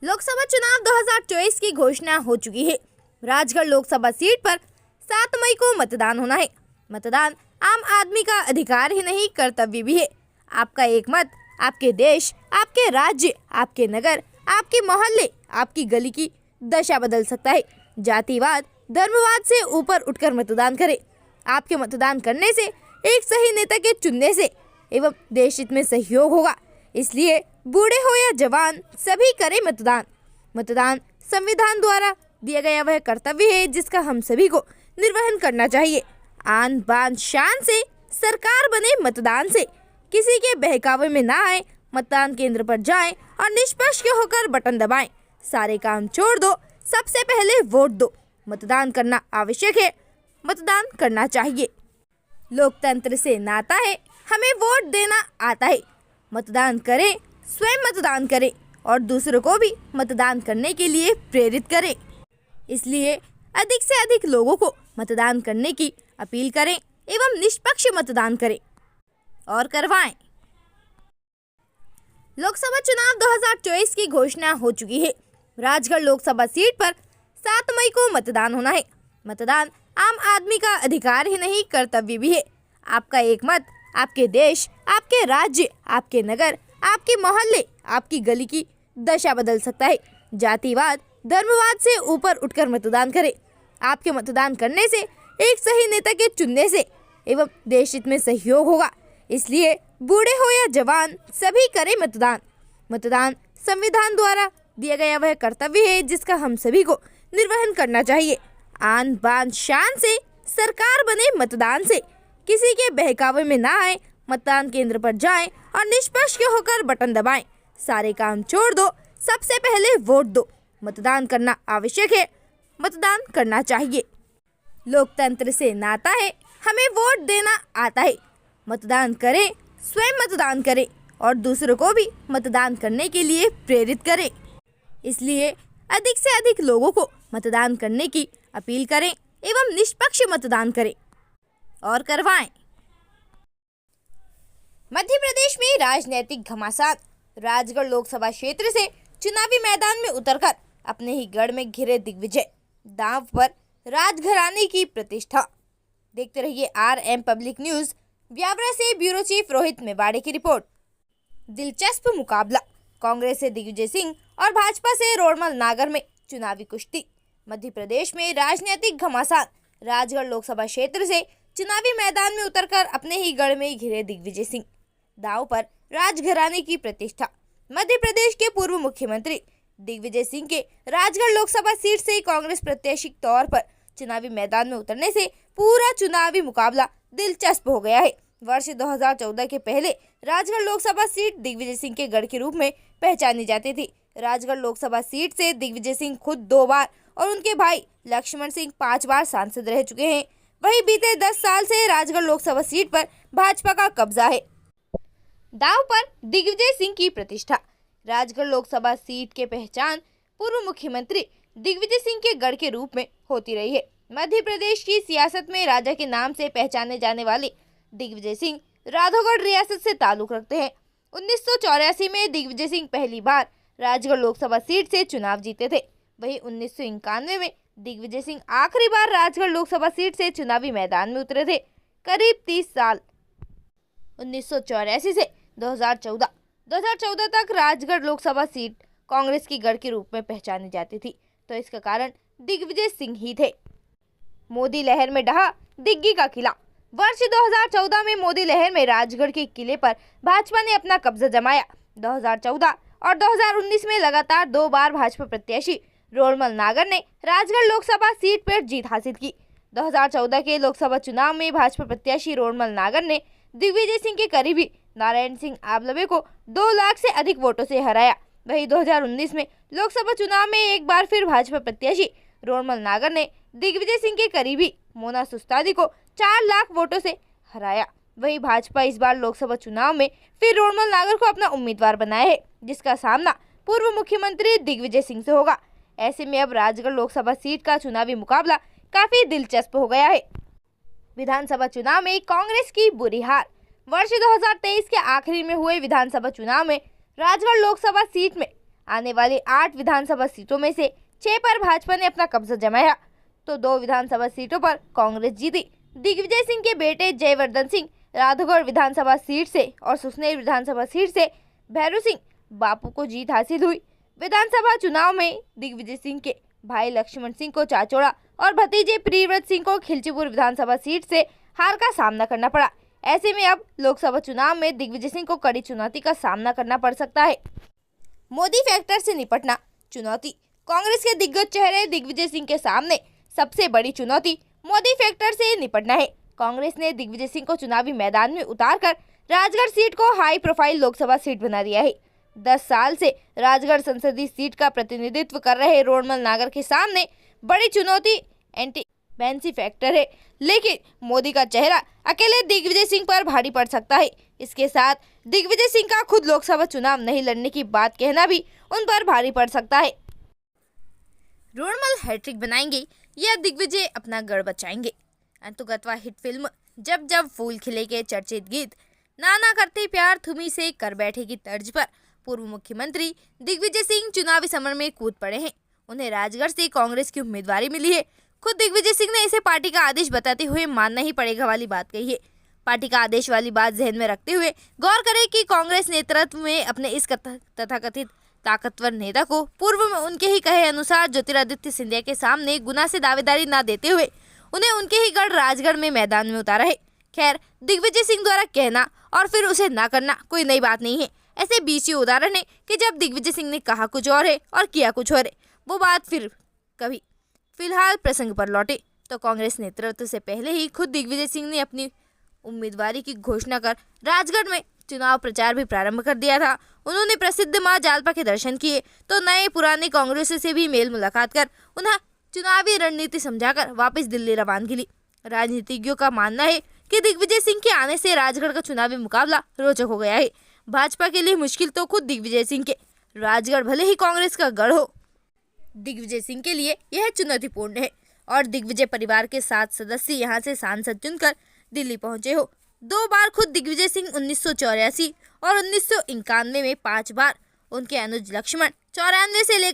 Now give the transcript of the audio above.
लोकसभा चुनाव 2024 की घोषणा हो चुकी है। राजगढ़ लोकसभा सीट पर 7 मई को मतदान होना है। मतदान आम आदमी का अधिकार ही नहीं, कर्तव्य भी है। आपका एक मत आपके देश, आपके राज्य, आपके नगर, आपके मोहल्ले, आपकी गली की दशा बदल सकता है। जातिवाद, धर्मवाद से ऊपर उठकर मतदान करें। आपके मतदान करने से, एक सही नेता के चुनने से एवं देश हित में सहयोग होगा। इसलिए बूढ़े हो या जवान, सभी करें मतदान। मतदान संविधान द्वारा दिया गया वह कर्तव्य है जिसका हम सभी को निर्वहन करना चाहिए। आन बान शान से सरकार बने मतदान से, किसी के बहकावे में ना आए। मतदान केंद्र पर जाएं और निष्पक्ष होकर बटन दबाएं। सारे काम छोड़ दो, सबसे पहले वोट दो। मतदान करना आवश्यक है, मतदान करना चाहिए। लोकतंत्र से नाता है, हमें वोट देना आता है। मतदान करें, स्वयं मतदान करें और दूसरों को भी मतदान करने के लिए प्रेरित करें। इसलिए अधिक से अधिक लोगों को मतदान करने की अपील करें एवं निष्पक्ष मतदान करें और करवाएं। लोकसभा चुनाव 2024 की घोषणा हो चुकी है। राजगढ़ लोकसभा सीट पर 7 मई को मतदान होना है। मतदान आम आदमी का अधिकार ही नहीं, कर्तव्य भी है। आपका एक मत आपके देश, आपके राज्य, आपके नगर, आपके मोहल्ले, आपकी गली की दशा बदल सकता है। जातिवाद, धर्मवाद से ऊपर उठकर मतदान करें। आपके मतदान करने से, एक सही नेता के चुनने से एवं देश हित में सहयोग होगा। इसलिए बूढ़े हो या जवान, सभी करें मतदान। मतदान संविधान द्वारा दिया गया वह कर्तव्य है जिसका हम सभी को निर्वहन करना चाहिए। आन बान शान से सरकार बने मतदान से, किसी के बहकावे में ना आए। मतदान केंद्र पर जाएं और निष्पक्ष होकर बटन दबाएं। सारे काम छोड़ दो, सबसे पहले वोट दो। मतदान करना आवश्यक है, मतदान करना चाहिए। लोकतंत्र से नाता है, हमें वोट देना आता है। मतदान करें, स्वयं मतदान करें और दूसरों को भी मतदान करने के लिए प्रेरित करें। इसलिए अधिक से अधिक लोगों को मतदान करने की अपील करें एवं निष्पक्ष मतदान करें और करवाएं। मध्य प्रदेश में राजनीतिक घमासान। राजगढ़ लोकसभा क्षेत्र से चुनावी मैदान में उतरकर अपने ही गढ़ में घिरे दिग्विजय। दांव पर राजघराने की प्रतिष्ठा। देखते रहिए RM पब्लिक न्यूज। ब्यावरा से ब्यूरो चीफ रोहित मेवाड़े की रिपोर्ट। दिलचस्प मुकाबला। कांग्रेस से दिग्विजय सिंह और भाजपा से रोड़मल नागर में चुनावी कुश्ती। मध्य प्रदेश में राजनीतिक घमासान। राजगढ़ लोकसभा क्षेत्र से चुनावी मैदान में उतरकर अपने ही गढ़ में घिरे दिग्विजय सिंह। दांव पर राजघराने की प्रतिष्ठा। मध्य प्रदेश के पूर्व मुख्यमंत्री दिग्विजय सिंह के राजगढ़ लोकसभा सीट से कांग्रेस प्रत्याशी के तौर पर चुनावी मैदान में उतरने से पूरा चुनावी मुकाबला दिलचस्प हो गया है। वर्ष 2014 के पहले राजगढ़ लोकसभा सीट दिग्विजय सिंह के गढ़ के रूप में पहचानी जाती थी। राजगढ़ लोकसभा सीट से दिग्विजय सिंह खुद 2 बार और उनके भाई लक्ष्मण सिंह 5 बार सांसद रह चुके हैं। वहीं बीते 10 साल से राजगढ़ लोकसभा सीट पर भाजपा का कब्जा है। दांव पर दिग्विजय सिंह की प्रतिष्ठा। राजगढ़ लोकसभा सीट के पहचान पूर्व मुख्यमंत्री दिग्विजय सिंह के गढ़ के रूप में होती रही है। मध्य प्रदेश की सियासत में राजा के नाम से पहचाने जाने वाले दिग्विजय सिंह राधौगढ़ रियासत से ताल्लुक रखते हैं। 1984 में दिग्विजय सिंह पहली बार राजगढ़ लोकसभा सीट से चुनाव जीते थे। वहीं 1991 में दिग्विजय सिंह आखिरी बार राजगढ़ लोकसभा सीट से चुनावी मैदान में उतरे थे। करीब 30 साल 1984 से 2014 तक राजगढ़ लोकसभा सीट कांग्रेस की गढ़ के रूप में पहचानी जाती थी, तो इसका कारण दिग्विजय सिंह ही थे। मोदी लहर में ढहा दिग्गी का किला। वर्ष 2014 में मोदी लहर में राजगढ़ के किले पर भाजपा ने अपना कब्जा जमाया। 2014 और 2019 में लगातार 2 बार भाजपा प्रत्याशी रोड़मल नागर ने राजगढ़ लोकसभा सीट पर जीत हासिल की। 2014 के लोकसभा चुनाव में भाजपा प्रत्याशी रोड़मल नागर ने दिग्विजय सिंह के करीबी नारायण सिंह आबलवे को 2 लाख से अधिक वोटों से हराया। वहीं 2019 में लोकसभा चुनाव में एक बार फिर भाजपा प्रत्याशी रोड़मल नागर ने दिग्विजय सिंह के करीबी मोना सुस्तादी को 4 लाख वोटों से हराया। वहीं भाजपा इस बार लोकसभा चुनाव में फिर रोड़मल नागर को अपना उम्मीदवार बनाया है, जिसका सामना पूर्व मुख्यमंत्री दिग्विजय सिंह से होगा। ऐसे में अब राजगढ़ लोकसभा सीट का चुनावी मुकाबला काफी दिलचस्प हो गया है। विधानसभा चुनाव में कांग्रेस की बुरी हार। वर्ष 2023 के आखिरी में हुए विधानसभा चुनाव में राजगढ़ लोकसभा सीट में आने वाली 8 विधानसभा सीटों में से 6 पर भाजपा ने अपना कब्जा जमाया तो 2 विधानसभा सीटों पर कांग्रेस जीती। दिग्विजय सिंह के बेटे जयवर्धन सिंह राधौगढ़ विधानसभा सीट से और सुसनेर विधानसभा सीट से भैरू सिंह बापू को जीत हासिल हुई। विधानसभा चुनाव में दिग्विजय सिंह के भाई लक्ष्मण सिंह को चाचौड़ा और भतीजे प्रियव्रत सिंह को खिलचीपुर विधानसभा सीट से हार का सामना करना पड़ा। ऐसे में अब लोकसभा चुनाव में दिग्विजय सिंह को कड़ी चुनौती का सामना करना पड़ सकता है। मोदी फैक्टर से निपटना चुनौती। कांग्रेस के दिग्गज चेहरे दिग्विजय सिंह के सामने सबसे बड़ी चुनौती मोदी फैक्टर से निपटना है। कांग्रेस ने दिग्विजय सिंह को चुनावी मैदान में उतारकर राजगढ़ सीट को हाई प्रोफाइल लोकसभा सीट बना दिया है। 10 साल से राजगढ़ संसदीय सीट का प्रतिनिधित्व कर रहे रोडमल नागर के सामने बड़ी चुनौती एंटी बैंसी फैक्टर है, लेकिन मोदी का चेहरा अकेले दिग्विजय सिंह पर भारी पड़ सकता है। इसके साथ दिग्विजय सिंह का खुद लोकसभा चुनाव नहीं लड़ने की बात कहना भी उन पर भारी पड़ सकता है। रोडमल हैट्रिक बनाएंगे या दिग्विजय अपना गढ़ बचाएंगे? अंतुगतवा हिट फिल्म जब जब फूल खिले के चर्चित गीत नाना करते प्यार तुम्ही से कर बैठे की तर्ज पर पूर्व मुख्यमंत्री दिग्विजय सिंह चुनावी समर में कूद पड़े हैं। उन्हें राजगढ़ से कांग्रेस की उम्मीदवारी मिली है। खुद दिग्विजय सिंह ने इसे पार्टी का आदेश बताते हुए मानना ही पड़ेगा वाली बात कही है। पार्टी का आदेश वाली बात जहन में रखते हुए गौर करें कि कांग्रेस नेतृत्व में अपने इस तथाकथित ताकतवर नेता को पूर्व में उनके ही कहे अनुसार ज्योतिरादित्य सिंधिया के सामने गुना से दावेदारी न देते हुए उन्हें उनके ही गढ़ राजगढ़ में मैदान में उतारा है। खैर, दिग्विजय सिंह द्वारा कहना और फिर उसे ना करना कोई नई बात नहीं है। ऐसे बीच उदाहरण है कि जब दिग्विजय सिंह ने कहा कुछ और है और किया कुछ और है, वो बात फिर कभी। फिलहाल प्रसंग पर लौटे तो कांग्रेस नेतृत्व से पहले ही खुद दिग्विजय सिंह ने अपनी उम्मीदवारी की घोषणा कर राजगढ़ में चुनाव प्रचार भी प्रारंभ कर दिया था। उन्होंने प्रसिद्ध मां जालपा के दर्शन किए तो नए पुराने कांग्रेस से भी मेल मुलाकात कर उन्हें चुनावी रणनीति समझाकर वापस दिल्ली रवानगी ली। राजनीतिज्ञों का मानना है कि दिग्विजय सिंह के आने से राजगढ़ का चुनावी मुकाबला रोचक हो गया है। भाजपा के लिए मुश्किल तो खुद दिग्विजय सिंह के। राजगढ़ भले ही कांग्रेस का गढ़ हो, दिग्विजय सिंह के लिए यह चुनौतीपूर्ण है और दिग्विजय परिवार के 7 सदस्य यहां से सांसद चुनकर दिल्ली पहुंचे हो। 2 बार खुद दिग्विजय सिंह 1984 और 1991 में 5 बार, उनके अनुज लक्ष्मण 94 से लेकर